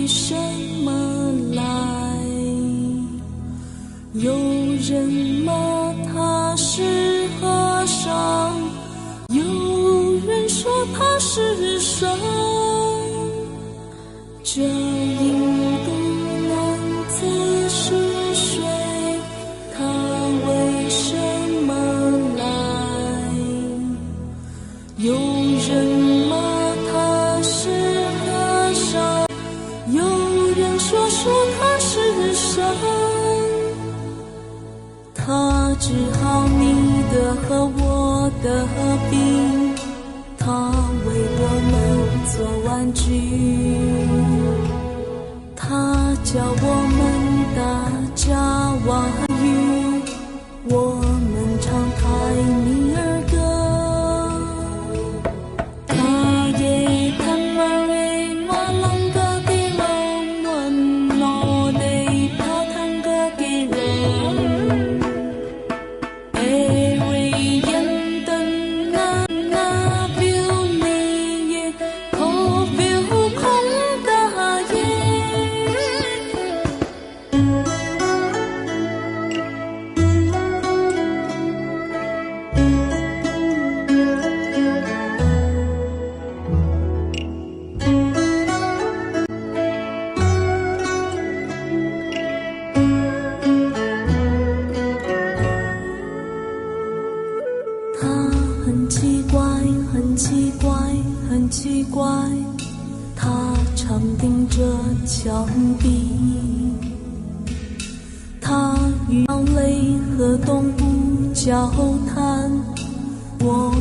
什么来？有人骂他是和尚，有人说他是神。这印度男子是谁？他为什么来？有人骂他是和尚，有人说他是神。他治好你的和我的病，他为我们做玩具，他教我们大家话语，我们唱泰米尔歌。他也看马瑞瓦朗格给龙文罗内帕坦格给人，艾瑞演登那表你也可表空大耶。他很奇怪，很奇怪，很奇怪，他常盯着墙壁，他与鸟类和动物交谈，我